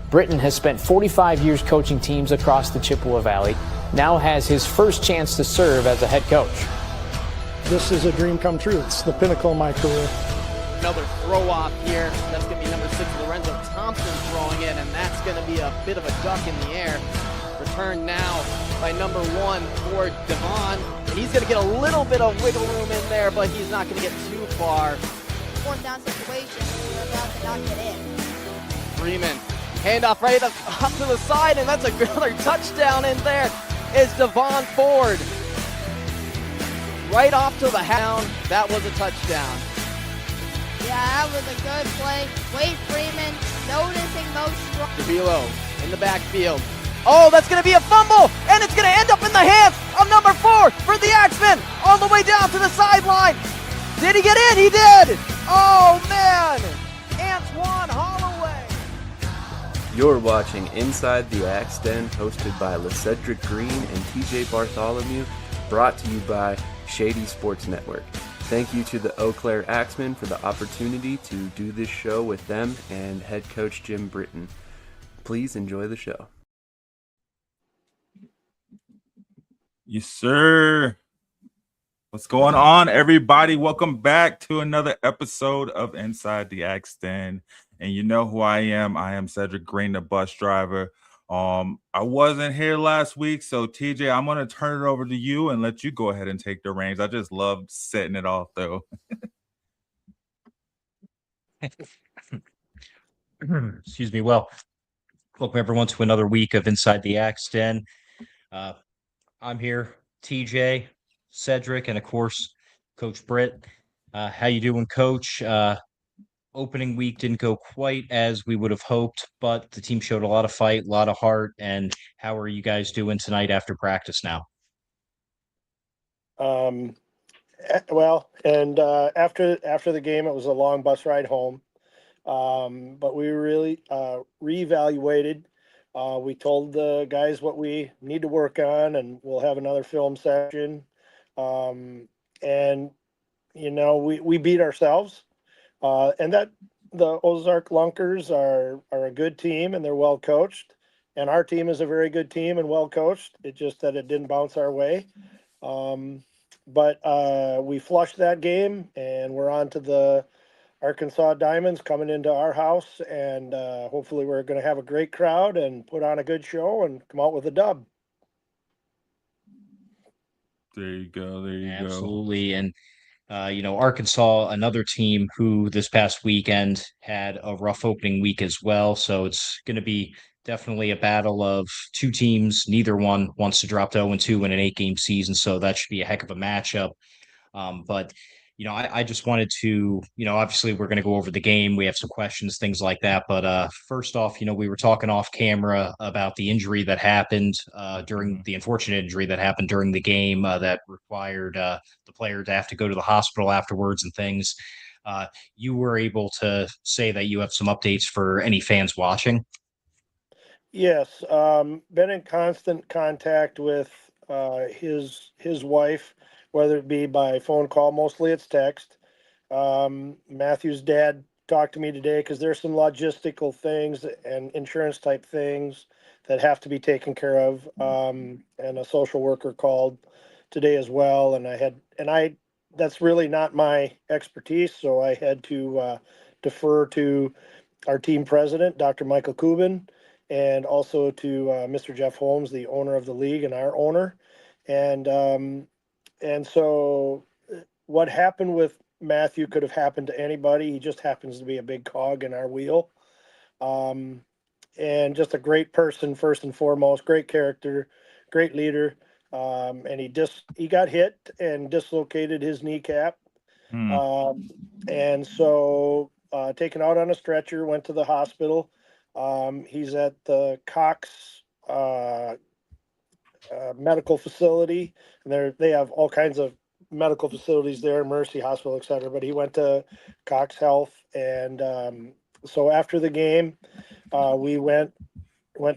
Britton has spent 45 years coaching teams across the Chippewa Valley, now has his first chance to serve as a head coach. This is a dream come true. It's the pinnacle of my career. Another throw off here. That's going to be number 6, Lorenzo Thompson throwing it, and that's going to be a bit of a duck in the air. Returned now by number 1 for Devon. He's going to get a little bit of wiggle room in there, but he's not going to get too far. One down situation, we're about to knock it in. Freeman, handoff right up to the side, and that's another touchdown in there. Is Devon Ford. Right off to the hound. That was a touchdown. Yeah, that was a good play. Wade Freeman noticing those strong. Davilo in the backfield. Oh, that's going to be a fumble, and it's going to end up in the hands of number 4 for the Axe Men, all the way down to the sideline. Did he get in? He did. Oh, man. Antoine Holloway. You're watching Inside the Axe Den, hosted by LeCedric Green and TJ Bartholomew, brought to you by Shady Sports Network. Thank you to the Eau Caire Axe Men for the opportunity to do this show with them and head coach Jim Britton. Please enjoy the show. Yes, sir. What's going on, everybody? Welcome back to another episode of Inside the Axe Den. And you know who I am. I am Cedric Green, the bus driver. I wasn't here last week, so TJ, I'm going to turn it over to you and let you go ahead and take the reins. I just loved setting it off, though. Excuse me. Well, welcome everyone to another week of Inside the Axe Den. I'm here, TJ, Cedric, and of course, Coach Britt. How you doing, Coach? Opening week didn't go quite as we would have hoped, but the team showed a lot of fight, a lot of heart. And how are you guys doing tonight after practice now? After the game, it was a long bus ride home. But we really reevaluated. We told the guys what we need to work on, and we'll have another film session. And you know, we beat ourselves. And that the Ozark Lunkers are a good team, and they're well coached, and our team is a very good team and well coached. It's just that it didn't bounce our way. But we flushed that game, and we're on to the Arkansas Diamonds coming into our house, and hopefully we're going to have a great crowd and put on a good show and come out with a dub. There you go. There you go. Absolutely. And Arkansas, another team who this past weekend had a rough opening week as well. So it's going to be definitely a battle of two teams. Neither one wants to drop to 0-2 in an 8-game season. So that should be a heck of a matchup. But I just wanted to, obviously we're going to go over the game. We have some questions, things like that. But first off, we were talking off camera about the injury that happened during the unfortunate injury that happened during the game that required the player to have to go to the hospital afterwards and things. You were able to say that you have some updates for any fans watching. Yes. Been in constant contact with his wife, whether it be by phone call. Mostly it's text. Matthew's dad talked to me today because there's some logistical things and insurance type things that have to be taken care of. And a social worker called today as well. And that's really not my expertise. So I had to defer to our team president, Dr. Michael Kubin, and also to Mr. Jeff Holmes, the owner of the league and our owner. And so what happened with Matthew could have happened to anybody. He just happens to be a big cog in our wheel. And just a great person, first and foremost, great character, great leader. And he got hit and dislocated his kneecap. And so taken out on a stretcher, went to the hospital. He's at the Cox medical facility, and they have all kinds of medical facilities there, Mercy Hospital, etc. But he went to Cox Health, and so after the game, we went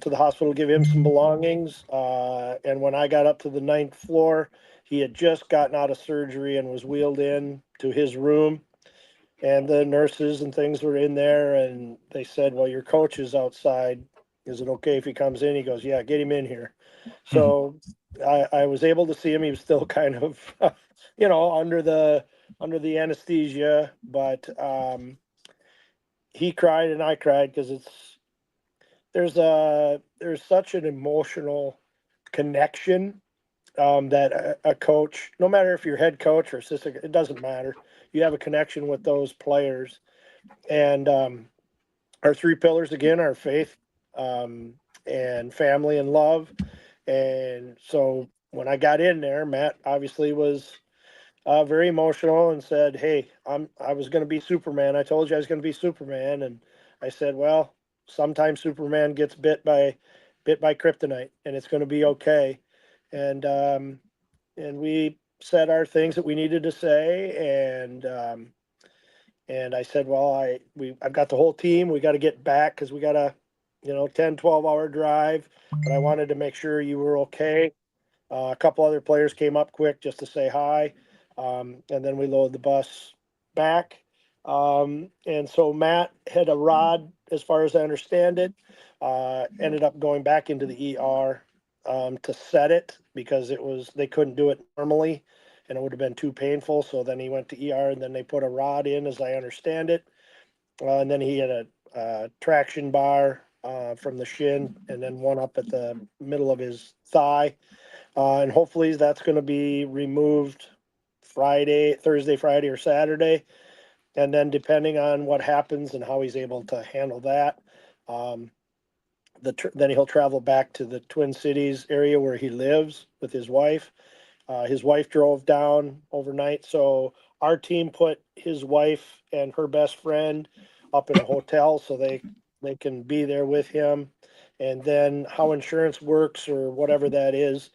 to the hospital to give him some belongings. And when I got up to the 9th floor, he had just gotten out of surgery and was wheeled in to his room, and the nurses and things were in there, and they said, "Well, your coach is outside is it okay if he comes in? He goes, yeah, get him in here. So I was able to see him. He was still kind of, under the anesthesia, but he cried and I cried because there's such an emotional connection that a coach, no matter if you're head coach or assistant, it doesn't matter. You have a connection with those players. And our three pillars, again, are faith and family and love. And so when I got in there, Matt obviously was very emotional and said, hey, I was going to be Superman. I told you I was going to be Superman. And I said, well, sometimes Superman gets bit by kryptonite and it's going to be okay. And we said our things that we needed to say. And I said, well, I've got the whole team. We got to get back because we got a, 10, 12-hour drive, but I wanted to make sure you were okay. A couple other players came up quick just to say hi. And then we loaded the bus back. And so Matt had a rod, as far as I understand it, ended up going back into the ER to set it because they couldn't do it normally and it would have been too painful. So then he went to ER and then they put a rod in, as I understand it. And then he had a traction bar from the shin and then one up at the middle of his thigh. And hopefully that's going to be removed Thursday, Friday, or Saturday. And then depending on what happens and how he's able to handle that, then he'll travel back to the Twin Cities area where he lives with his wife. His wife drove down overnight. So our team put his wife and her best friend up in a hotel so they can be there with him. And then how insurance works or whatever that is,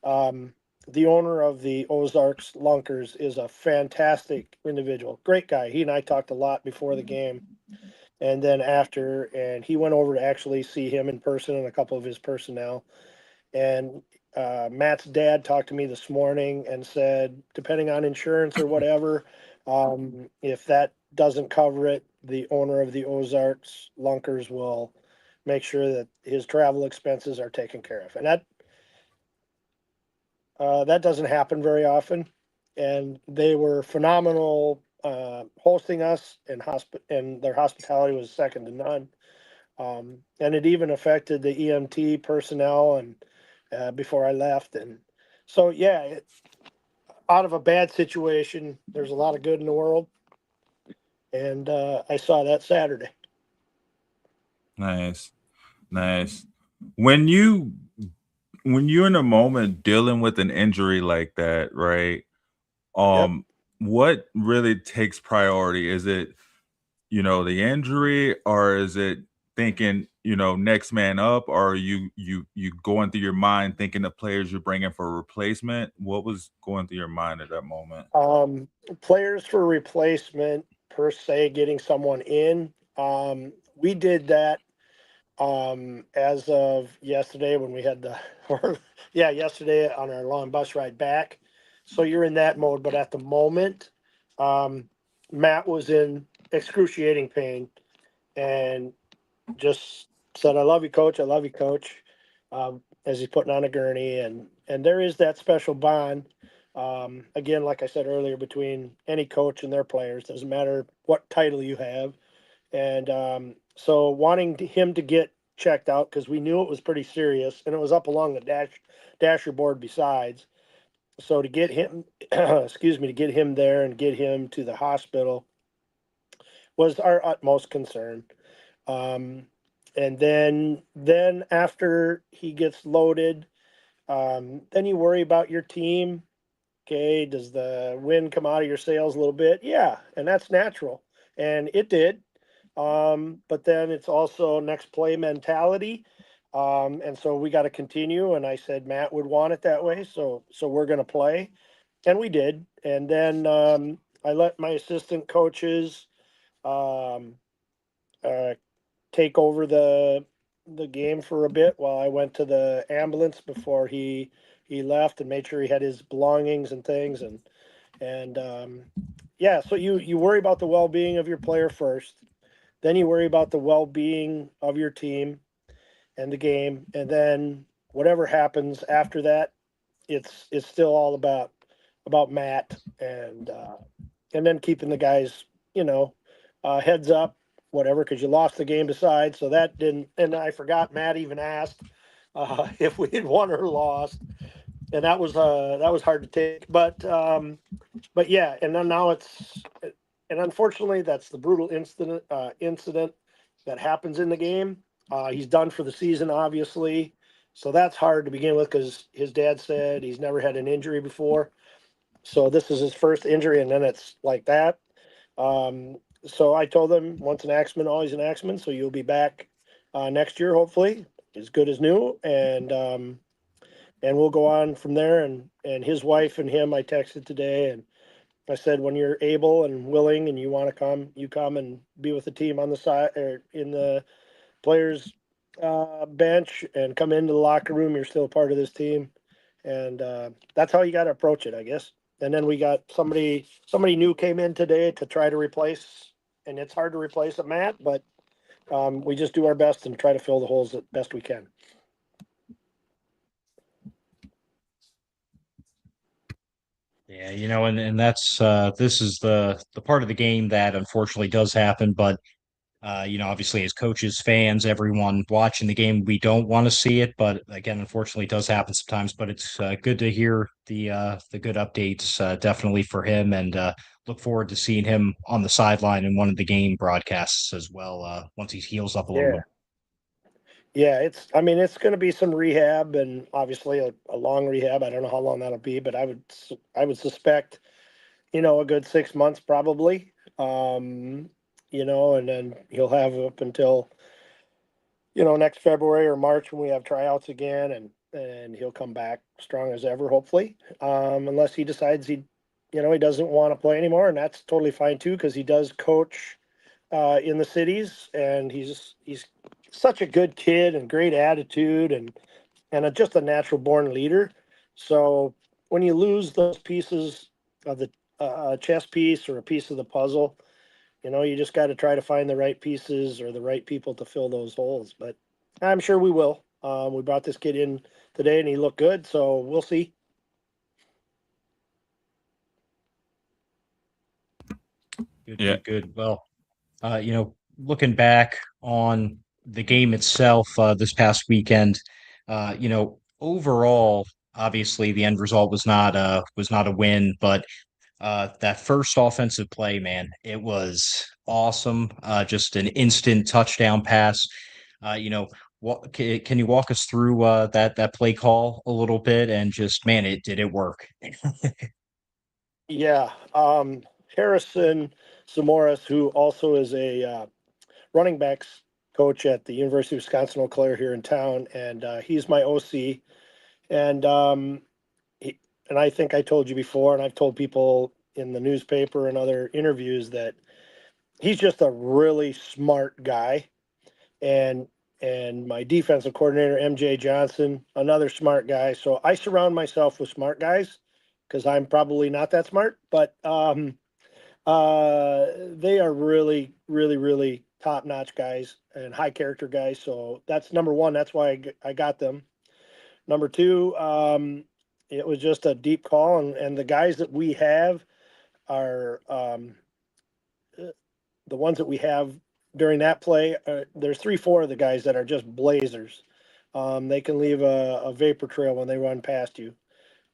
the owner of the Ozarks Lunkers is a fantastic individual. Great guy. He and I talked a lot before the game and then after, and he went over to actually see him in person and a couple of his personnel. And Matt's dad talked to me this morning and said, depending on insurance or whatever, if that doesn't cover it, the owner of the Ozarks Lunkers will make sure that his travel expenses are taken care of. And that doesn't happen very often. And they were phenomenal hosting us, and their hospitality was second to none. And it even affected the EMT personnel and before I left. And so, yeah, out of a bad situation, there's a lot of good in the world. And I saw that Saturday. Nice. When you're in a moment dealing with an injury like that, right? Yep. What really takes priority? Is it, the injury, or is it thinking, next man up, or are you going through your mind thinking the players you're bringing for a replacement? What was going through your mind at that moment? Players for replacement per se, getting someone in. We did that as of yesterday when we had yesterday on our long bus ride back. So you're in that mode, but at the moment, Matt was in excruciating pain and just said, I love you, coach. I love you, coach. As he's putting on a gurney, and there is that special bond. Again, like I said earlier, between any coach and their players, doesn't matter what title you have. And so wanting him to get checked out because we knew it was pretty serious and it was up along the dasher board besides. So to get him, to get him there and get him to the hospital was our utmost concern. And then after he gets loaded, then you worry about your team. Okay, does the wind come out of your sails a little bit? Yeah, and that's natural, and it did. But then it's also next play mentality. And so we got to continue. And I said Matt would want it that way, so we're going to play, and we did. And then I let my assistant coaches take over the game for a bit while I went to the ambulance before he left and made sure he had his belongings and things. And yeah, so you worry about the well-being of your player first, then you worry about the well-being of your team, and the game, and then whatever happens after that, it's still all about Matt and then keeping the guys, heads up, whatever, because you lost the game beside. So that didn't, and I forgot Matt even asked if we had won or lost, and that was hard to take. But yeah, and then now and unfortunately that's the brutal incident that happens in the game. He's done for the season, obviously. So that's hard to begin with because his dad said he's never had an injury before. So this is his first injury, and then it's like that. So I told him once an Axeman, always an Axeman. So you'll be back next year, hopefully, as good as new, and we'll go on from there. And his wife and him, I texted today, and I said, when you're able and willing, and you want to come, you come and be with the team on the side or in the players bench and come into the locker room. You're still part of this team, and that's how you got to approach it, I guess. And then we got somebody new came in today to try to replace, and it's hard to replace a Matt, but we just do our best and try to fill the holes as best we can. Yeah, and that's this is the part of the game that unfortunately does happen, but obviously as coaches, fans, everyone watching the game, we don't want to see it, but again, unfortunately, it does happen sometimes. But it's good to hear the good updates, definitely for him, and look forward to seeing him on the sideline in one of the game broadcasts as well. Once he heals up a little bit. Yeah, it's going to be some rehab, and obviously a long rehab. I don't know how long that'll be, but I would suspect, a good 6 months probably. And then he'll have up until, next February or March when we have tryouts again, and he'll come back strong as ever, hopefully. Unless he decides he doesn't want to play anymore, and that's totally fine too, because he does coach in the cities, and he's such a good kid and great attitude and just a natural born leader. So when you lose those pieces of the chess piece or a piece of the puzzle, you just got to try to find the right pieces or the right people to fill those holes. But I'm sure we will. We brought this kid in today and he looked good, so we'll see. Good. Well, looking back on the game itself this past weekend, overall, obviously the end result was not a win, but that first offensive play, man, it was awesome. Just an instant touchdown pass. Can you walk us through that play call a little bit and just, man, did it work? Yeah. Harrison Samoras, who also is a running backs coach at the University of Wisconsin Eau Caire here in town, and he's my OC. And and I think I told you before, and I've told people in the newspaper and other interviews that he's just a really smart guy. And my defensive coordinator, MJ Johnson, another smart guy. So I surround myself with smart guys because I'm probably not that smart, but they are really, really, really top-notch guys and high character guys. So that's number one. That's why I got them. Number two, it was just a deep call, and the guys that we have are the ones that we have during that play. There's 3-4 of the guys that are just blazers. They can leave a vapor trail when they run past you.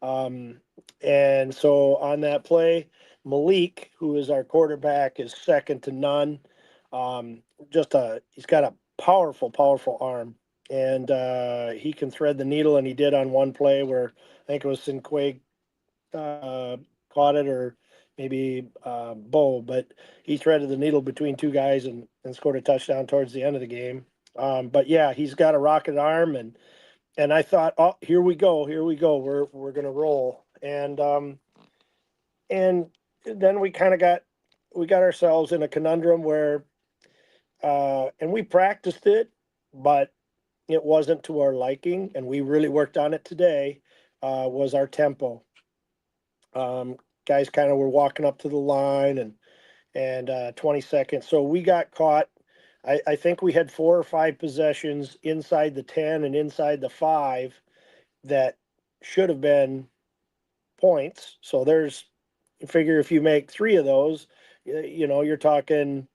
And so on that play, Malik, who is our quarterback, is second to none. He's got a powerful, powerful arm, and he can thread the needle, and he did on one play where I think it was Sinquay caught it, or maybe Bo, but he threaded the needle between two guys and scored a touchdown towards the end of the game. But yeah, he's got a rocket arm, and I thought, oh, here we go, we're gonna roll, and then we kind of got ourselves in a conundrum where, and we practiced it, but it wasn't to our liking, and we really worked on it today. Was our tempo. Guys kind of were walking up to the line and 20 seconds. So we got caught I think we had 4 or 5 possessions inside the 10 and inside the 5 that should have been points. So you figure if you make 3 of those, you're talking,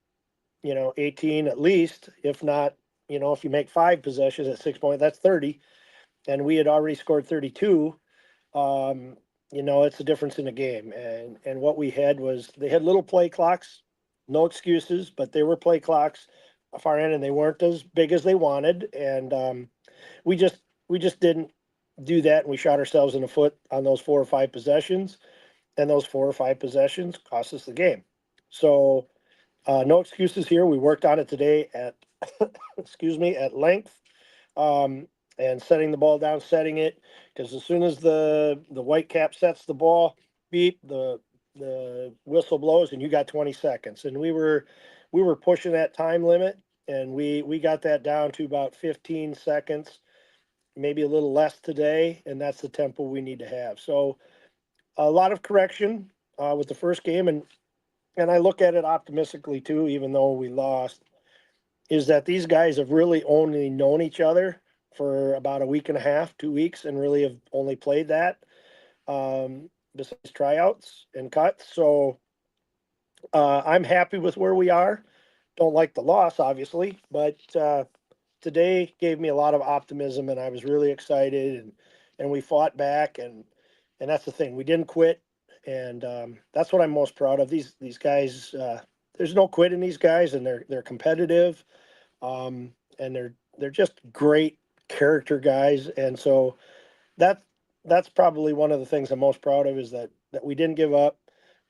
18 at least, if not, if you make 5 possessions at 6 points, that's 30. And we had already scored 32. It's a difference in the game. And what we had was they had little play clocks, no excuses, but they were play clocks far end, and they weren't as big as they wanted. And we just didn't do that, and we shot ourselves in the foot on those 4 or 5 possessions, and those 4 or 5 possessions cost us the game. So no excuses here. We worked on it today at at length. And setting the ball down, setting it, because as soon as the white cap sets the ball, beep, the whistle blows, and you got 20 seconds. And we were pushing that time limit, and we got that down to about 15 seconds, maybe a little less today, and that's the tempo we need to have. So a lot of correction with the first game, and I look at it optimistically too, even though we lost, is that these guys have really only known each other for about a week and a half, 2 weeks, and really have only played that besides tryouts and cuts. So I'm happy with where we are. Don't like the loss, obviously, but today gave me a lot of optimism, and I was really excited, and we fought back, and that's the thing. We didn't quit, and that's what I'm most proud of. These guys, there's no quit in these guys, and they're competitive, and they're just great character guys. And so that's probably one of the things I'm most proud of, is that we didn't give up.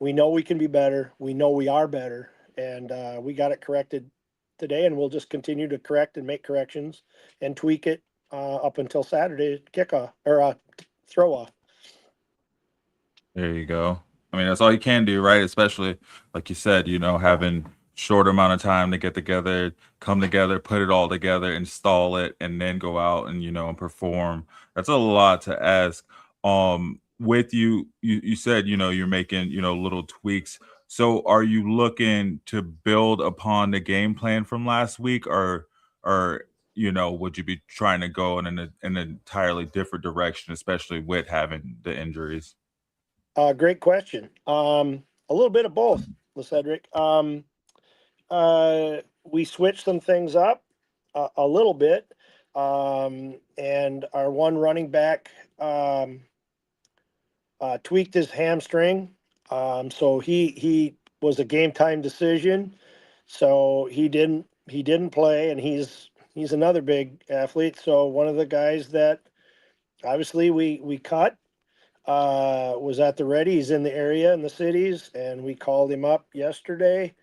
We know we can be better. We know we are better, and we got it corrected today, and we'll just continue to correct and make corrections and tweak it up until Saturday kickoff or throw off. There you go. I mean, that's all you can do, right? Especially like you said, having short amount of time to get together, come together, put it all together, install it, and then go out and and perform. That's a lot to ask. With you said you're making little tweaks. So are you looking to build upon the game plan from last week, or would you be trying to go in an entirely different direction, especially with having the injuries? Great question. A little bit of both, LeCedric. We switched some things up a little bit, and our one running back tweaked his hamstring, so he was a game time decision. So he didn't play, and he's another big athlete. So one of the guys that obviously we cut was at the ready. He's in the area in the cities, and we called him up yesterday.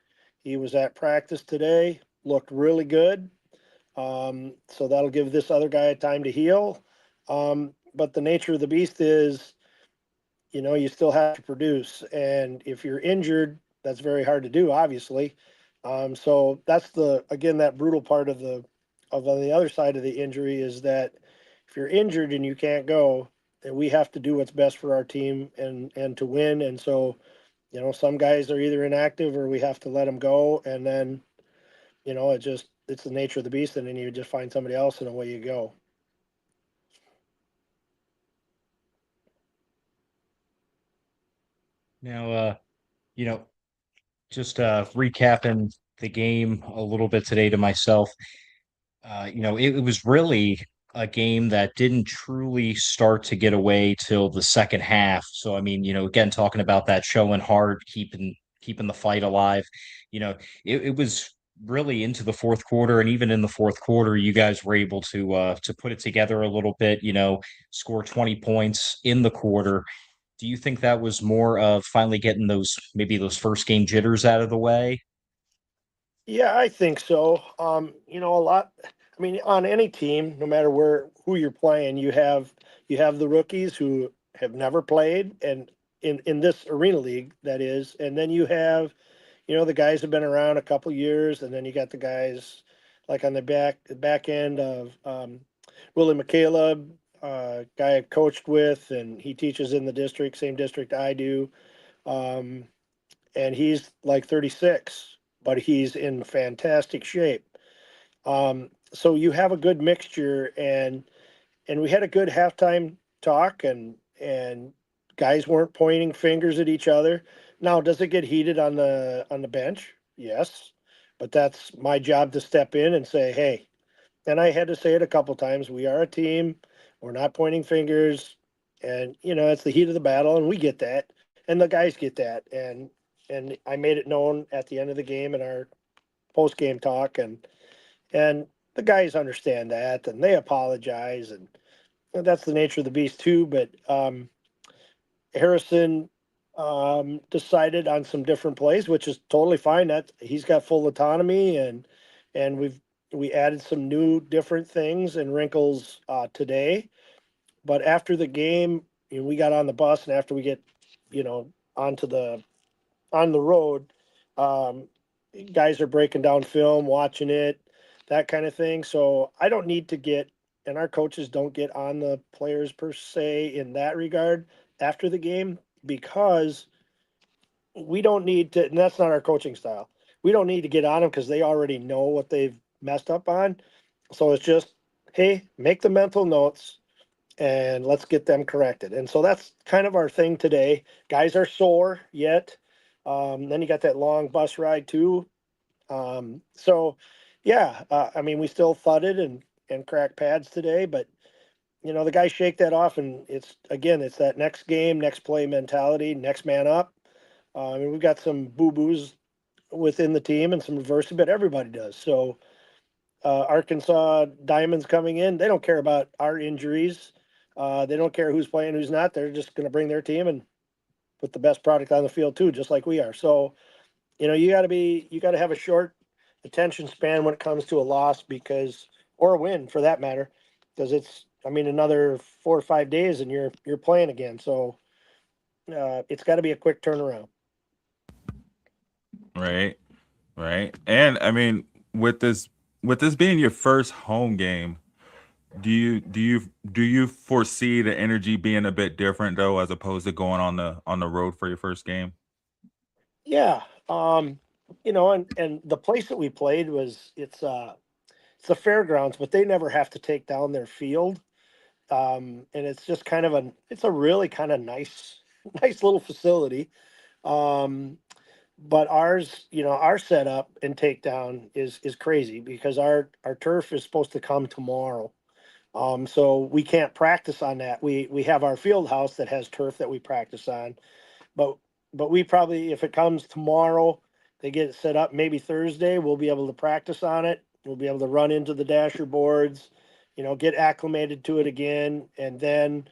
He was at practice today, looked really good. So that'll give this other guy time to heal. But the nature of the beast is, you still have to produce. And if you're injured, that's very hard to do, obviously. So that's again, that brutal part of on the other side of the injury, is that if you're injured and you can't go, then we have to do what's best for our team and to win. And so, some guys are either inactive or we have to let them go. And then, it's the nature of the beast. And then you just find somebody else, and away you go. Now, just recapping the game a little bit today to myself, it was really a game that didn't truly start to get away till the second half. So, I mean, again, talking about that showing hard, keeping the fight alive, it was really into the fourth quarter. And even in the fourth quarter, you guys were able to put it together a little bit, score 20 points in the quarter. Do you think that was more of finally getting maybe those first game jitters out of the way? Yeah, I think so. A lot. I mean, on any team, no matter who you're playing, you have the rookies who have never played, and in this arena league, that is, and then you have, the guys have been around a couple years, and then you got the guys like on the back end of Willie McCaleb, guy I've coached with, and he teaches in the district, same district I do, and he's like 36, but he's in fantastic shape. So you have a good mixture, and we had a good halftime talk, and guys weren't pointing fingers at each other. Now, does it get heated on the bench? Yes, but that's my job to step in and say, hey. And I had to say it a couple times. We are a team. We're not pointing fingers, and it's the heat of the battle, and we get that, and the guys get that, and I made it known at the end of the game in our post game talk, and the guys understand that, and they apologize, and that's the nature of the beast too. But Harrison decided on some different plays, which is totally fine. That he's got full autonomy, and we added some new different things and wrinkles today. But after the game, we got on the bus, and after we get onto on the road, um, guys are breaking down film, watching it, that kind of thing. So I don't need to get, and our coaches don't get on the players per se in that regard after the game, because we don't need to, and that's not our coaching style. We don't need to get on them because they already know what they've messed up on. So it's just, hey, make the mental notes and let's get them corrected. And so that's kind of our thing today. Guys are sore yet. Then you got that long bus ride too. So yeah, I mean, we still thudded and cracked pads today, but the guys shake that off, and it's that next game, next play mentality, next man up. I mean, we've got some boo-boos within the team and some reversing, but everybody does. So Arkansas Diamonds coming in, they don't care about our injuries. They don't care who's playing, who's not. They're just going to bring their team and put the best product on the field too, just like we are. So, you got to have a short attention span when it comes to a loss, or a win for that matter, because it's, another 4 or 5 days and you're playing again. So it's got to be a quick turnaround. Right. And with this being your first home game, do you foresee the energy being a bit different though, as opposed to going on the road for your first game? Yeah. And the place that we played it's the fairgrounds, but they never have to take down their field. And it's just it's a really kind of nice little facility. But ours, our setup and takedown is crazy, because our turf is supposed to come tomorrow. So we can't practice on that. We have our field house that has turf that we practice on, but we probably, if it comes tomorrow, they get it set up, maybe Thursday, we'll be able to practice on it. We'll be able to run into the dasher boards, get acclimated to it again. And then,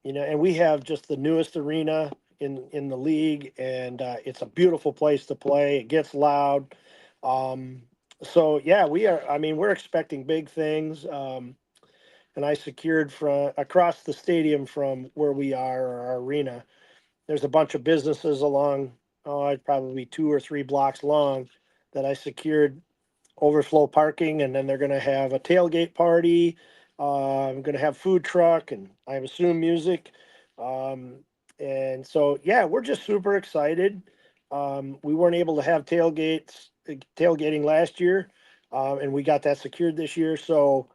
and we have just the newest arena in the league, and it's a beautiful place to play. It gets loud. So yeah, we're expecting big things. And I secured from across the stadium from where we are, our arena, there's a bunch of businesses along, probably 2 or 3 blocks long, that I secured overflow parking, and then they're going to have a tailgate party. I'm going to have food truck, and I assume music. And so, yeah, we're just super excited. We weren't able to have tailgating last year, and we got that secured this year. So,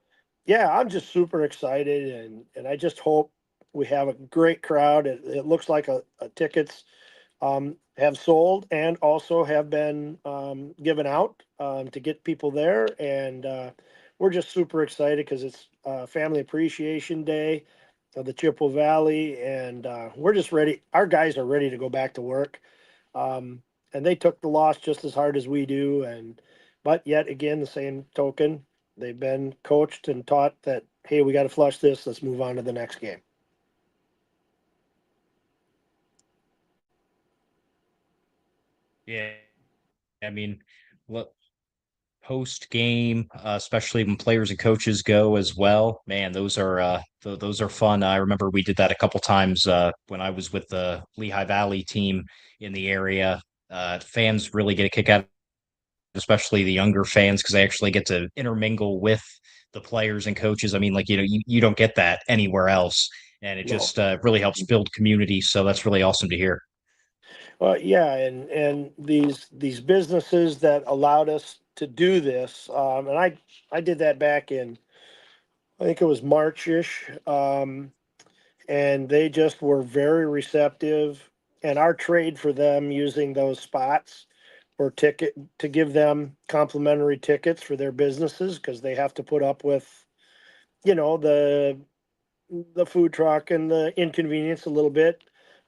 yeah, I'm just super excited, and I just hope we have a great crowd. It looks like a tickets have sold and also have been given out to get people there. And we're just super excited because it's Family Appreciation Day of the Chippewa Valley. And we're just ready. Our guys are ready to go back to work. And they took the loss just as hard as we do. But yet again, the same token, they've been coached and taught that, hey, we got to flush this. Let's move on to the next game. Yeah. Look, post game, especially when players and coaches go as well. Man, those are those are fun. I remember we did that a couple times when I was with the Lehigh Valley team in the area. Fans really get a kick out, especially the younger fans, because they actually get to intermingle with the players and coaches. You don't get that anywhere else, and it just really helps build community. So that's really awesome to hear. Well, yeah, and these businesses that allowed us to do this. And I did that back in, I think it was March-ish. And they just were very receptive. And our trade for them using those spots or ticket to give them complimentary tickets for their businesses, because they have to put up with, the food truck and the inconvenience a little bit.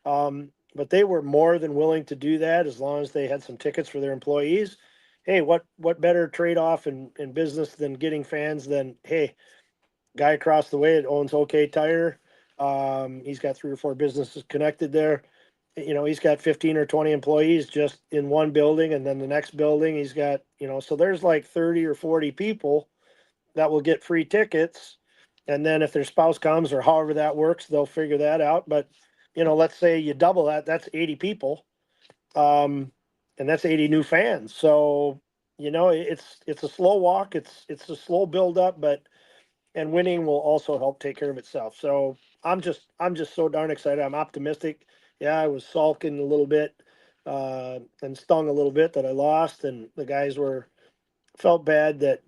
But they were more than willing to do that as long as they had some tickets for their employees. Hey, what better trade-off in business than getting fans than, hey, guy across the way that owns OK Tire. He's got 3 or 4 businesses connected there. He's got 15 or 20 employees just in one building, and then the next building he's got, so there's like 30 or 40 people that will get free tickets. And then if their spouse comes or however that works, they'll figure that out. But, let's say you double that, that's 80 people. And that's 80 new fans. So, it's a slow walk. It's a slow build up, and winning will also help take care of itself. So I'm just so darn excited. I'm optimistic. Yeah, I was sulking a little bit, and stung a little bit that I lost, and the guys felt bad that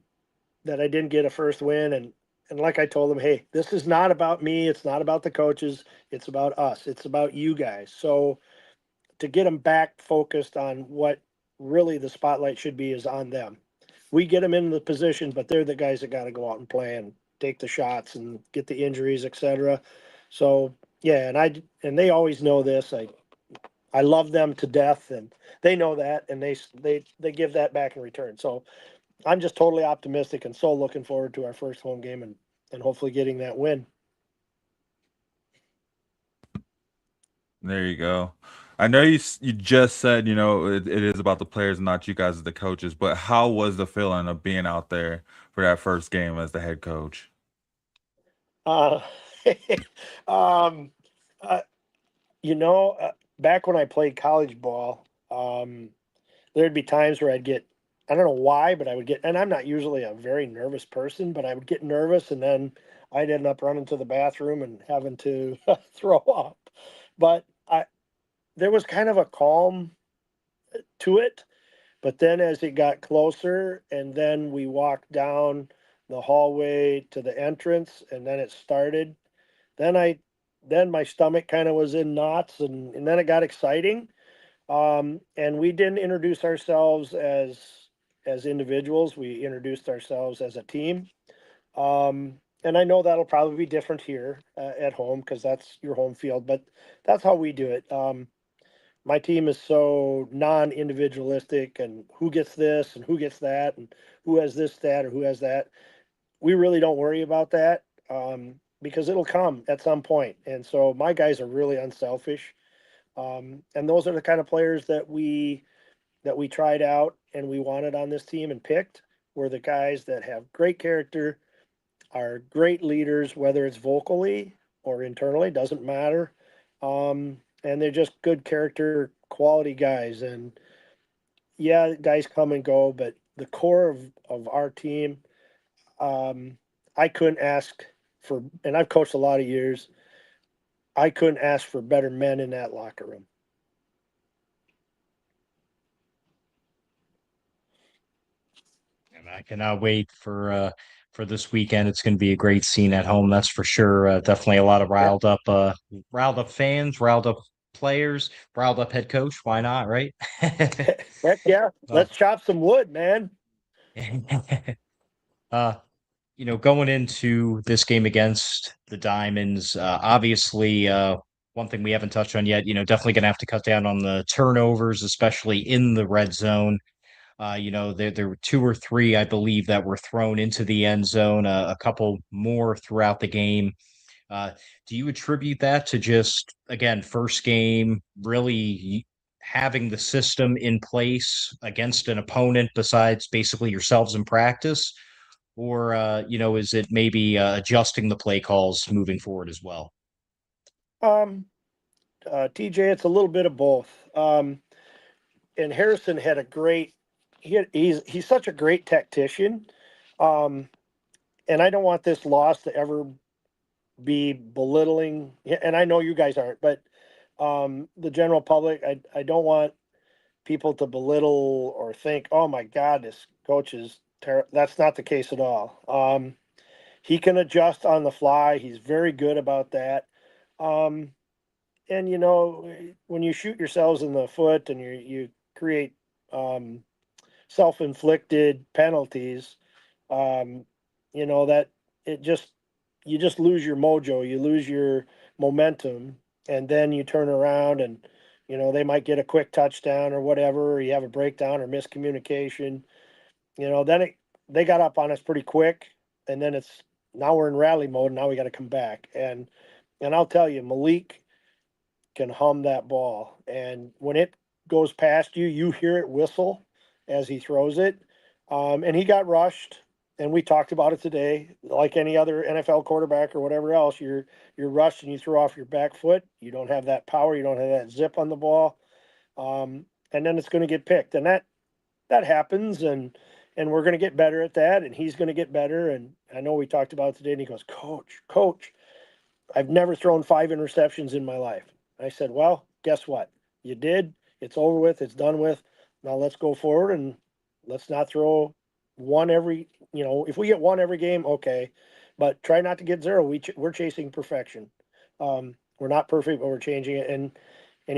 I didn't get a first win. And like I told them, hey, this is not about me. It's not about the coaches. It's about us. It's about you guys. So to get them back focused on what really the spotlight should be is on them. We get them in the position, but they're the guys that got to go out and play and take the shots and get the injuries, etc. So yeah, and they always know this. I love them to death, and they know that, and they give that back in return. So I'm just totally optimistic and so looking forward to our first home game and hopefully getting that win. There you go. I know you just said, it is about the players, not you guys as the coaches, but how was the feeling of being out there for that first game as the head coach? Uh, um, back when I played college ball, there'd be times where I'd get, I don't know why, but I would get, and I'm not usually a very nervous person, but I would get nervous, and then I'd end up running to the bathroom and having to throw up. But there was kind of a calm to it. But then as it got closer, and then we walked down the hallway to the entrance, and then it started, then my stomach kind of was in knots, and then it got exciting. And we didn't introduce ourselves as individuals. We introduced ourselves as a team. And I know that'll probably be different here at home because that's your home field, but that's how we do it. My team is so non-individualistic, and who gets this and who gets that and who has this stat or who has that. We really don't worry about that because it'll come at some point. And so my guys are really unselfish. And those are the kind of players that we tried out and we wanted on this team and picked, were the guys that have great character, are great leaders, whether it's vocally or internally, doesn't matter. And they're just good character, quality guys. And yeah, guys come and go, but the core of our team, I couldn't ask for, and I've coached a lot of years, I couldn't ask for better men in that locker room. And I cannot wait for this weekend. It's going to be a great scene at home, that's for sure. Definitely a lot of riled up fans, riled up players, riled up head coach. Why not, right? Heck yeah, let's chop some wood, man. uh, going into this game against the Diamonds, obviously, one thing we haven't touched on yet, definitely going to have to cut down on the turnovers, especially in the red zone. There were 2 or 3, I believe, that were thrown into the end zone, a couple more throughout the game. Do you attribute that to just, again, first game, really having the system in place against an opponent besides basically yourselves in practice? Or, is it maybe adjusting the play calls moving forward as well? TJ, it's a little bit of both. And Harrison had a great, he's such a great tactician. And I don't want this loss to ever be belittling. And I know you guys aren't, but the general public, I don't want people to belittle or think, oh my God, this coach is terrible. That's not the case at all. He can adjust on the fly. He's very good about that. Um, and you know, when you shoot yourselves in the foot and you create um, self-inflicted penalties, um, you know that it just you just lose your mojo, you lose your momentum, and then you turn around and you know they might get a quick touchdown or whatever, or you have a breakdown or miscommunication. You know, they got up on us pretty quick, and then it's now we're in rally mode. Now we got to come back, and I'll tell you, Malik can hum that ball. And when it goes past you, you hear it whistle as he throws it. And he got rushed. And we talked about it today. Like any other NFL quarterback or whatever else, you're rushed and you throw off your back foot. You don't have that power. You don't have that zip on the ball. And then it's going to get picked. And that happens. And we're going to get better at that. And he's going to get better. And I know we talked about it today. And he goes, Coach, I've never thrown 5 interceptions in my life. I said, well, guess what? You did. It's over with. It's done with. Now let's go forward and let's not throw one every, you know, if we get one every game, okay. But try not to get 0. We're chasing perfection. We're not perfect, but we're changing it. And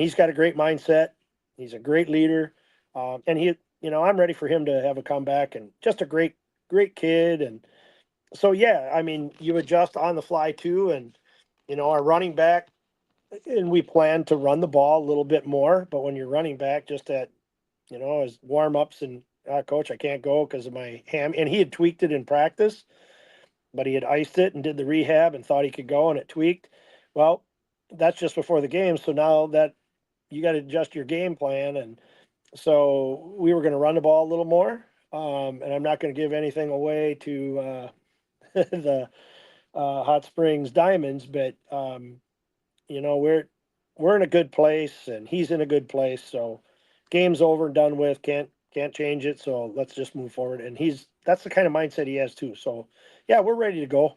he's got a great mindset. He's a great leader. And he, you know, I'm ready for him to have a comeback and just a great kid. And so, yeah, I mean, you adjust on the fly too. And, you know, our running back, and we plan to run the ball a little bit more, but when you're running back just at, you know, as warm-ups and coach, I can't go because of my ham. And he had tweaked it in practice, but he had iced it and did the rehab and thought he could go and it tweaked. Well, that's just before the game. So now that you got to adjust your game plan. And so we were going to run the ball a little more. And I'm not going to give anything away to the Hot Springs Diamonds, but you know, we're in a good place and he's in a good place. So game's over and done with. Can't change it. So let's just move forward. And that's the kind of mindset he has too. So yeah, we're ready to go.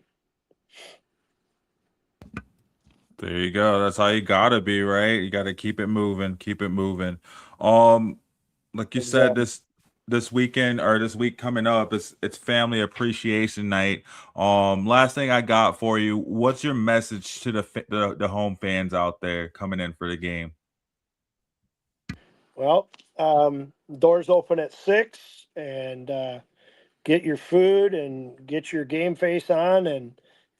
There you go. That's how you gotta be, right? You gotta keep it moving, keep it moving. Like you said, this weekend or this week coming up, it's Family Appreciation Night. Last thing I got for you, what's your message to the home fans out there coming in for the game? Well, doors open at 6 and get your food and get your game face on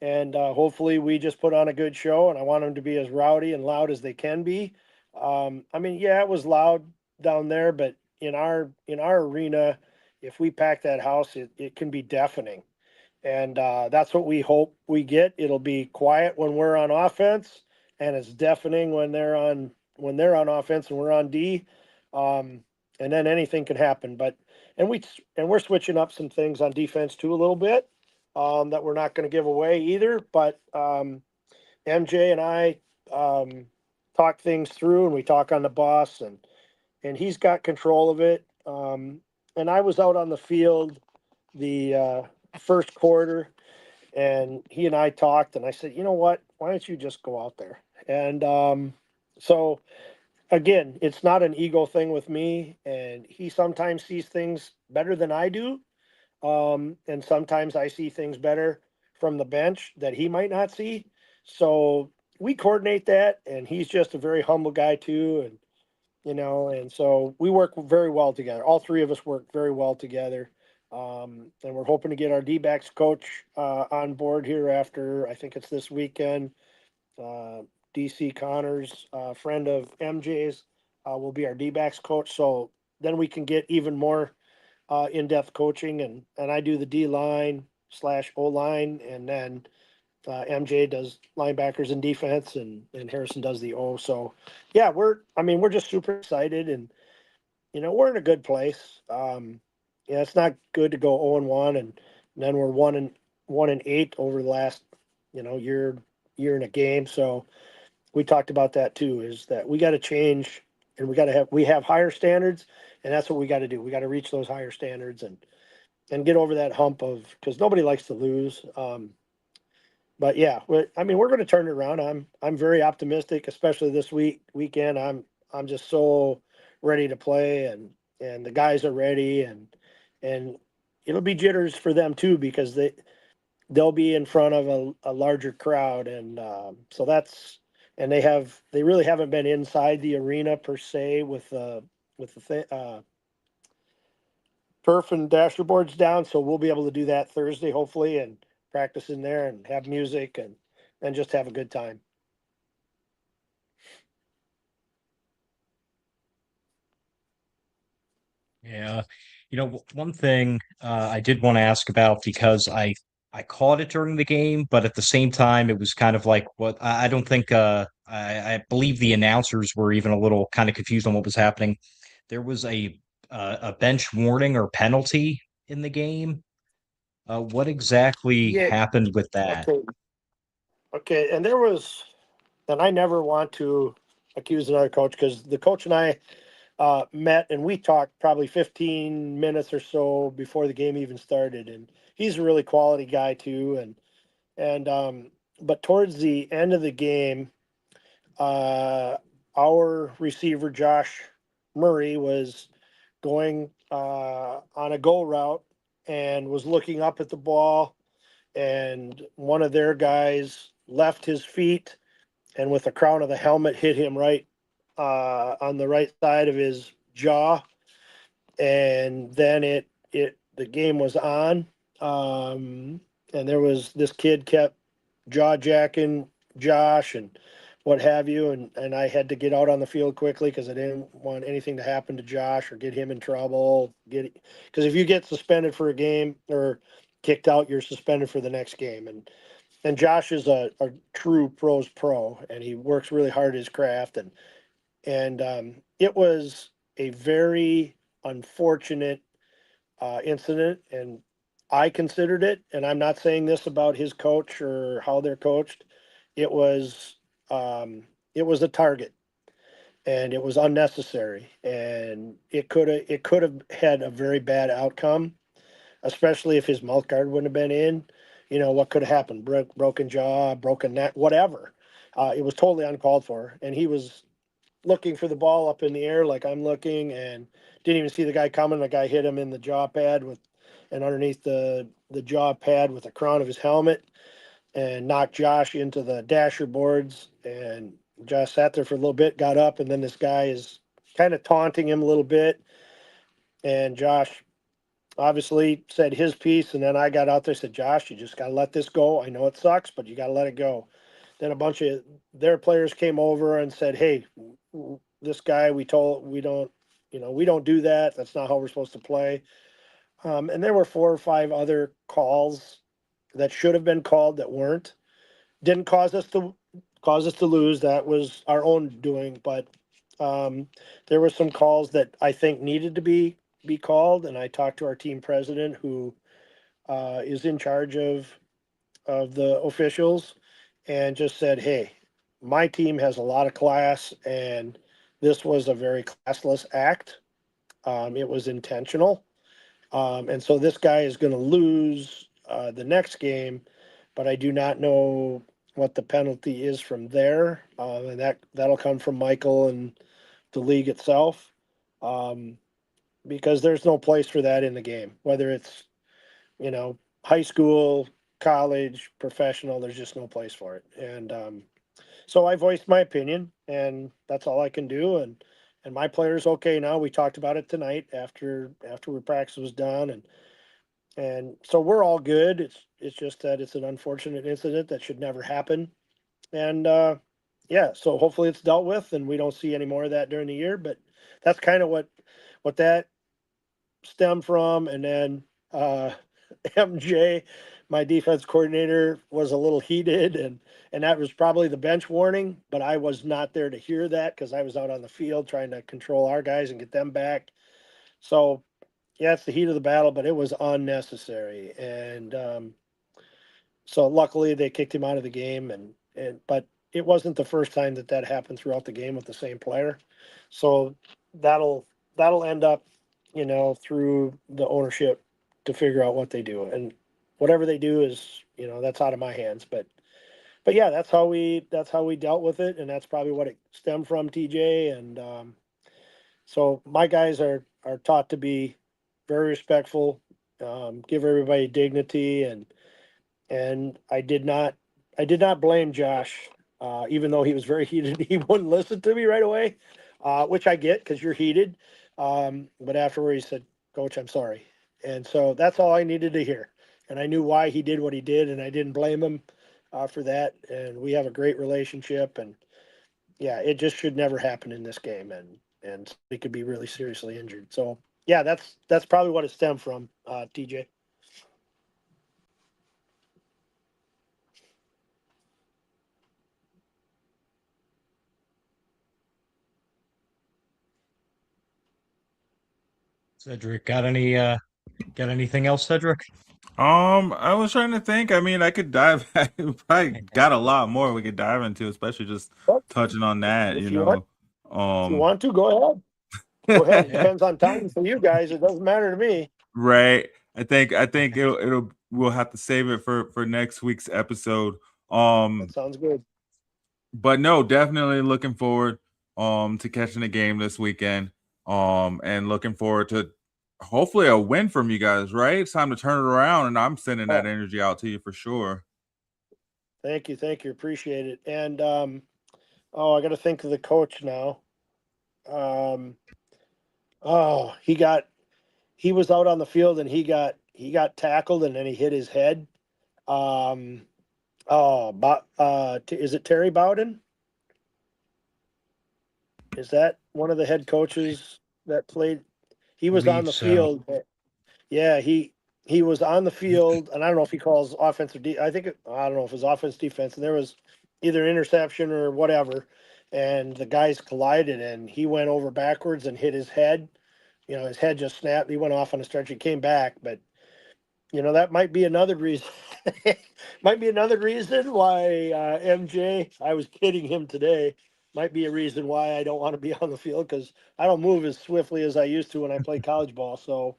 and hopefully we just put on a good show, and I want them to be as rowdy and loud as they can be. I mean, yeah, it was loud down there, but in our arena, if we pack that house, it can be deafening. And that's what we hope we get. It'll be quiet when we're on offense, and it's deafening when they're on offense and we're on D. And then anything can happen. But we're switching up some things on defense too a little bit that we're not going to give away either. But MJ and I talk things through, and we talk on the bus, and he's got control of it. And I was out on the field the first quarter, and he and I talked, and I said, you know what, why don't you just go out there? And so again, it's not an ego thing with me, and he sometimes sees things better than I do. And sometimes I see things better from the bench that he might not see. So we coordinate that, and he's just a very humble guy too. And, you know, and so we work very well together. All 3 of us work very well together. And we're hoping to get our D-backs coach on board here after, I think it's this weekend. DC Connors, friend of MJ's, will be our D-backs coach. So then we can get even more in-depth coaching, and I do the D-line / O-line, and then MJ does linebackers and defense, and Harrison does the O. So yeah, we're just super excited, and you know, we're in a good place. Yeah, it's not good to go 0-1, and then we're 1-8 over the last, you know, year in a game. So we talked about that too, is that we got to change, and we have higher standards, and that's what we got to do. We got to reach those higher standards and get over that hump of, because nobody likes to lose. But yeah, we're going to turn it around. I'm very optimistic, especially this weekend. I'm just so ready to play, and the guys are ready, and it'll be jitters for them too, because they'll be in front of a larger crowd, and so that's, and they really haven't been inside the arena per se with the turf and dasher boards down, so we'll be able to do that Thursday hopefully, and practice in there and have music and just have a good time. Yeah. One thing I did want to ask about, because I caught it during the game, but at the same time it was kind of like what I don't think I believe the announcers were even a little kind of confused on what was happening. There was a bench warning or penalty in the game. What exactly Yeah. happened with that? Okay, and there was, and I never want to accuse another coach, because the coach and I met and we talked probably 15 minutes or so before the game even started, and he's a really quality guy too, and but towards the end of the game, our receiver Josh Murray was going on a go route and was looking up at the ball, and one of their guys left his feet, and with the crown of the helmet hit him right on the right side of his jaw, and then the game was on, and there was this kid kept jaw jacking Josh and what have you, and I had to get out on the field quickly because I didn't want anything to happen to Josh or get him in trouble. Because if you get suspended for a game or kicked out, you're suspended for the next game, and Josh is a true pro's pro, and he works really hard at his craft, and it was a very unfortunate incident, and I considered it, and I'm not saying this about his coach or how they're coached. It was a target, and it was unnecessary, and it could have had a very bad outcome, especially if his mouth guard wouldn't have been in. What could have happened? Broken jaw, broken neck, whatever. It was totally uncalled for, and he was looking for the ball up in the air like I'm looking, and didn't even see the guy coming. The guy hit him in the jaw pad and underneath the jaw pad with the crown of his helmet, and knocked Josh into the dasher boards. And Josh sat there for a little bit, got up, and then this guy is kind of taunting him a little bit. And Josh obviously said his piece, and then I got out there and said, Josh, you just got to let this go. I know it sucks, but you got to let it go. Then a bunch of their players came over and said, hey, this guy, we don't do that. That's not how we're supposed to play. And there were 4 or 5 other calls that should have been called that weren't. Didn't cause us to lose. That was our own doing. But there were some calls that I think needed to be called. And I talked to our team president, who is in charge of the officials, and just said, hey, my team has a lot of class, and this was a very classless act. It was intentional. And so this guy is going to lose the next game, but I do not know what the penalty is from there. And that'll come from Michael and the league itself, because there's no place for that in the game, whether it's, high school, college, professional, there's just no place for it. And so I voiced my opinion, and that's all I can do. And my player's okay now. We talked about it tonight after practice was done, and so we're all good. It's just that it's an unfortunate incident that should never happen. And yeah, so hopefully it's dealt with, and we don't see any more of that during the year. But that's kind of what that stemmed from. And then MJ, my defense coordinator, was a little heated, and that was probably the bench warning, but I was not there to hear that because I was out on the field trying to control our guys and get them back. So yeah, it's the heat of the battle, but it was unnecessary. And so luckily they kicked him out of the game, but it wasn't the first time that happened throughout the game with the same player. So that'll end up, through the ownership to figure out what they do, and whatever they do is, that's out of my hands. But yeah, that's how we dealt with it, and that's probably what it stemmed from, TJ. And So my guys are taught to be very respectful, give everybody dignity, and I did not blame Josh, even though he was very heated. He wouldn't listen to me right away, which I get because you're heated. But afterward, he said, "Coach, I'm sorry," and so that's all I needed to hear. And I knew why he did what he did, and I didn't blame him for that. And we have a great relationship, and yeah, it just should never happen in this game, and he could be really seriously injured. So yeah, that's probably what it stemmed from, TJ. Cedric, got anything else, Cedric? I was trying to think. I mean, I could dive. I probably got a lot more we could dive into, especially just But touching on that. if you want, Um, to, go ahead. Go ahead. It depends on time for you guys. It doesn't matter to me. right. I think we'll have to save it for next week's episode. That sounds good. But no, definitely looking forward to catching the game this weekend. And looking forward to hopefully a win from you guys, right? It's time to turn it around, and I'm sending that energy out to you for sure. Thank you. Appreciate it. And I got to think of the coach now. He was out on the field and he got tackled and then he hit his head. Is it Terry Bowden? Is that one of the head coaches that played? He was on the field. Yeah, he was on the field, and I don't know if he calls offensive. I don't know if it was offense, defense, and there was either an interception or whatever, and the guys collided, and he went over backwards and hit his head. His head just snapped. He went off on a stretcher. He came back, but that might be another reason. Might be another reason why MJ. I was kidding him today. Might be a reason why I don't want to be on the field because I don't move as swiftly as I used to when I played college ball. So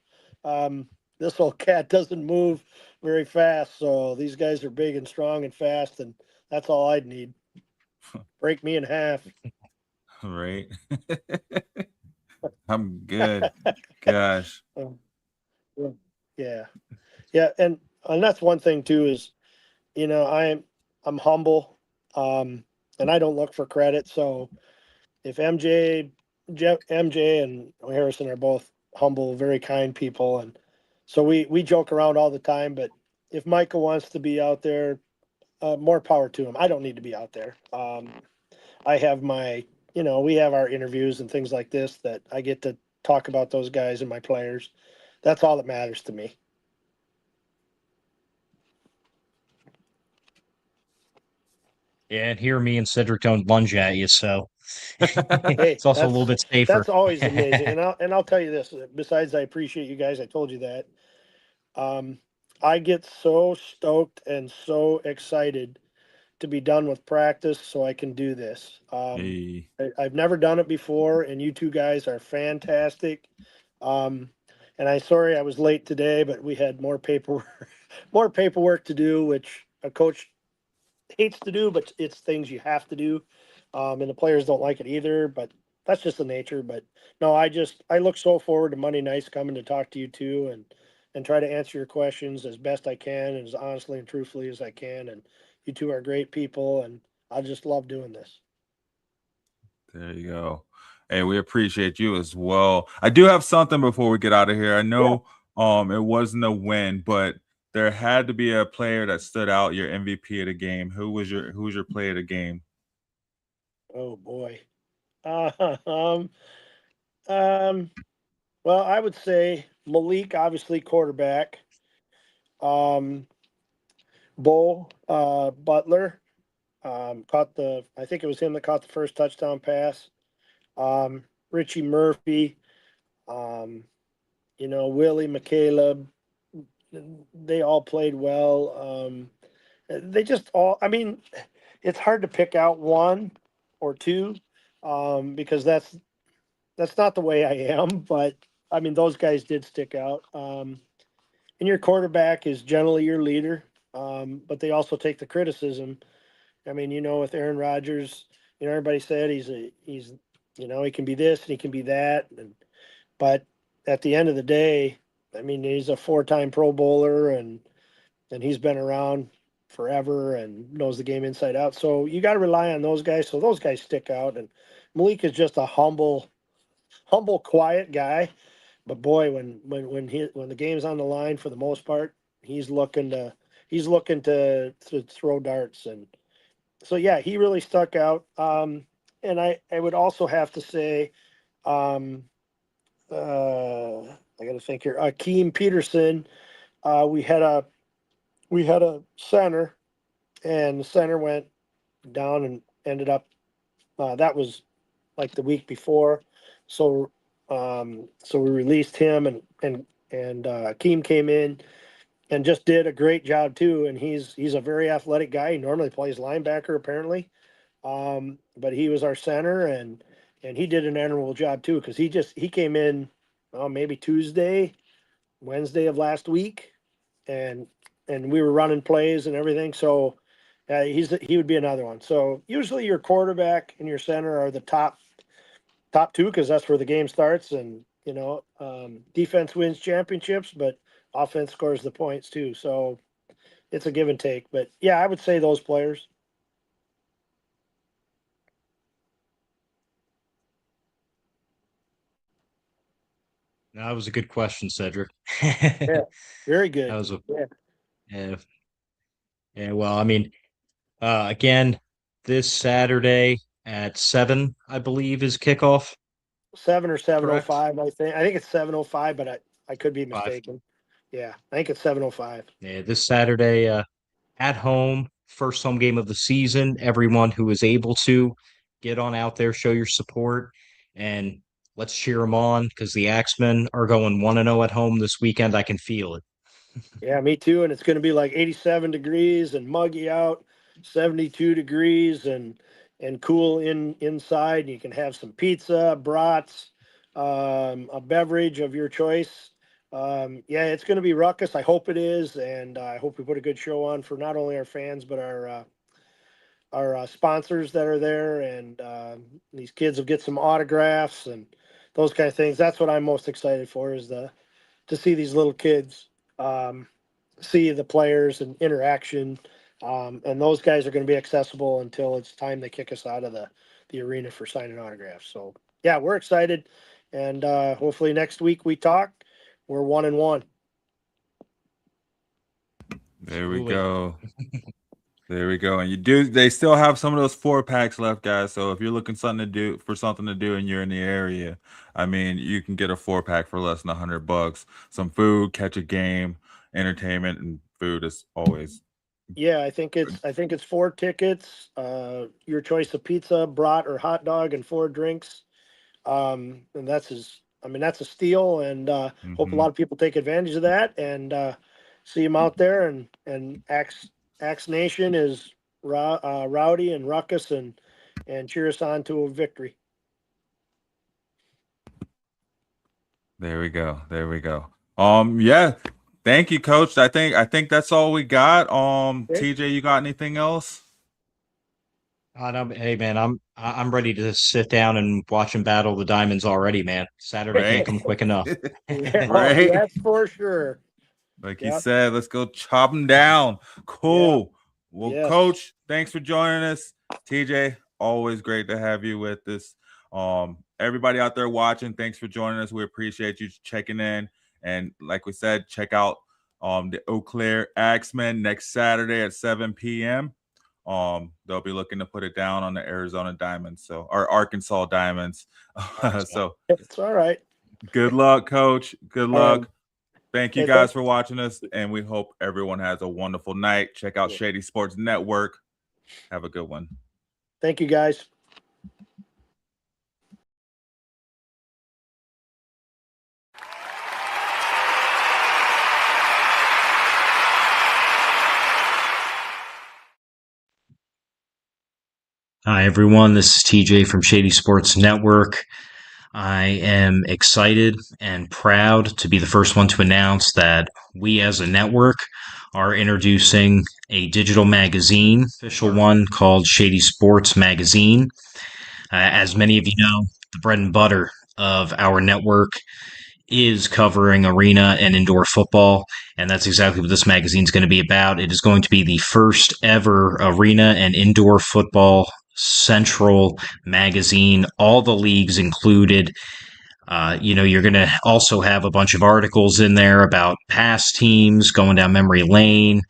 this old cat doesn't move very fast. So these guys are big and strong and fast, and that's all I'd need. Break me in half. Right. I'm good. Gosh. Yeah. And that's one thing too is, I'm humble, and I don't look for credit. So if MJ and Harrison are both humble, very kind people, and so we joke around all the time. But if Micah wants to be out there, more power to him. I don't need to be out there. I have we have our interviews and things like this that I get to talk about those guys and my players. That's all that matters to me. Yeah, and here me and Cedric don't lunge at you, so Hey, it's also a little bit safer. That's always amazing. And I'll tell you this, besides I appreciate you guys, I told you that. I get so stoked and so excited to be done with practice so I can do this. Hey. I've never done it before, and you two guys are fantastic. And I'm sorry I was late today, but we had more paperwork to do, which a coach hates to do, but it's things you have to do. And the players don't like it either, but that's just the nature. But no, I look so forward to Monday nights coming to talk to you two and try to answer your questions as best I can and as honestly and truthfully as I can. And you two are great people, and I just love doing this. There you go. Hey, we appreciate you as well. I do have something before we get out of here. I know it wasn't a win, but there had to be a player that stood out, your MVP of the game. Who was your player of the game? Oh boy. Well, I would say Malik, obviously quarterback. Bo Butler I think it was him that caught the first touchdown pass. Richie Murphy, Willie McCaleb, they all played well. They just all, it's hard to pick out one or two, because that's not the way I am, but those guys did stick out. And your quarterback is generally your leader, but they also take the criticism. With Aaron Rodgers, everybody said he's he can be this and he can be that. But at the end of the day, I mean, he's a 4-time Pro Bowler and he's been around forever and knows the game inside out. So you got to rely on those guys. So those guys stick out. And Malik is just a humble, quiet guy. But boy, when the game's on the line, for the most part, he's looking to throw darts. And so yeah, he really stuck out. And I would also have to say, I got to think here. Akeem Peterson. We had a center, and the center went down and ended up. That was like the week before, so we released him, and Akeem came in and just did a great job too. And he's a very athletic guy. He normally plays linebacker apparently, but he was our center, and he did an admirable job too, because he came in maybe Wednesday of last week, and we were running plays and everything. So he would be another one. So usually your quarterback and your center are the top two, because that's where the game starts. And defense wins championships, but offense scores the points too. So it's a give and take. But yeah, I would say those players. That was a good question, Cedric. Yeah, very good. That was a Yeah. yeah. Well, I mean, again, this Saturday at 7, I believe, is kickoff. 7 or 7:05, I think. I think it's 7:05, but I could be 5. mistaken. Yeah, I think it's 7:05. Yeah, this Saturday, at home, first home game of the season. Everyone who is able to get on out there, show your support, and let's cheer them on, because the Axemen are going 1-0 at home this weekend. I can feel it. Yeah, me too. And it's going to be like 87 degrees and muggy out, 72 degrees and cool inside. And you can have some pizza, brats, a beverage of your choice. Yeah, it's going to be ruckus. I hope it is, and I hope we put a good show on for not only our fans but our sponsors that are there, and these kids will get some autographs and those kind of things. That's what I'm most excited for, is to see these little kids, see the players and interaction. And those guys are going to be accessible until it's time they kick us out of the arena for signing autographs. So yeah, we're excited, and hopefully next week we talk. We're 1-1. There we go. There we go. And they still have some of those 4-packs left, guys. So if you're looking something to do and you're in the area, I mean, you can get a 4-pack for less than $100. Some food, catch a game, entertainment, and food is always. Yeah, I think it's 4 tickets, your choice of pizza, brat, or hot dog, and 4 drinks. And that's a steal, and hope a lot of people take advantage of that and see them out there. And Axe Nation is rowdy and ruckus and cheer us on to a victory. There we go. There we go. Yeah. Thank you, Coach. I think that's all we got. Okay. TJ, you got anything else? Hey man, I'm ready to sit down and watch them battle the Diamonds already, man. Saturday can't come quick enough. Yeah, Right? that's for sure. Like you said, let's go chop them down. Cool. Yeah. Well, Yes. Coach, thanks for joining us. TJ, always great to have you with us. Everybody out there watching, thanks for joining us. We appreciate you checking in. And like we said, check out the Eau Caire Axe Men next Saturday at 7 p.m. They'll be looking to put it down on the Arizona Diamonds, or Arkansas Diamonds. So It's all right. good luck, Coach. Good luck. Um, Thank you hey, guys thanks. for watching us, and we hope everyone has a wonderful night. Check out Shady Sports Network. Have a good one. Thank you, guys. Hi, everyone. This is TJ from Shady Sports Network. I am excited and proud to be the first one to announce that we as a network are introducing a digital magazine, official one called Shady Sports Magazine. As many of you know, the bread and butter of our network is covering arena and indoor football, and that's exactly what this magazine is going to be about. It is going to be the first ever arena and indoor football central magazine, all the leagues included. You're going to also have a bunch of articles in there about past teams going down memory lane.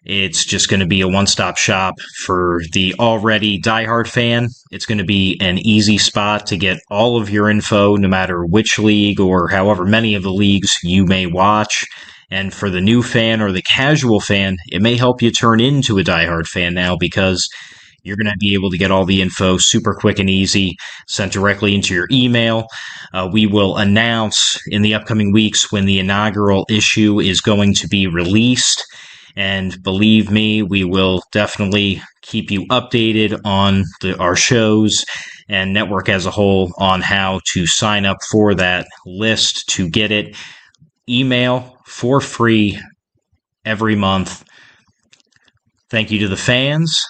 It's just going to be a one-stop shop for the already diehard fan. It's going to be an easy spot to get all of your info, no matter which league or however many of the leagues you may watch. And for the new fan or the casual fan, it may help you turn into a diehard fan now, because you're going to be able to get all the info super quick and easy, sent directly into your email. We will announce in the upcoming weeks when the inaugural issue is going to be released. And believe me, we will definitely keep you updated on our shows and network as a whole on how to sign up for that list to get it. Email for free every month. Thank you to the fans,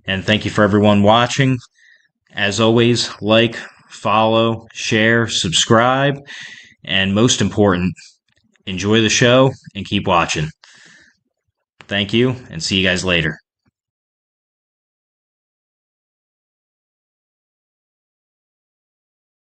and thank you for everyone watching. As always, like, follow, share, subscribe, and most important, enjoy the show and keep watching. Thank you, and see you guys later.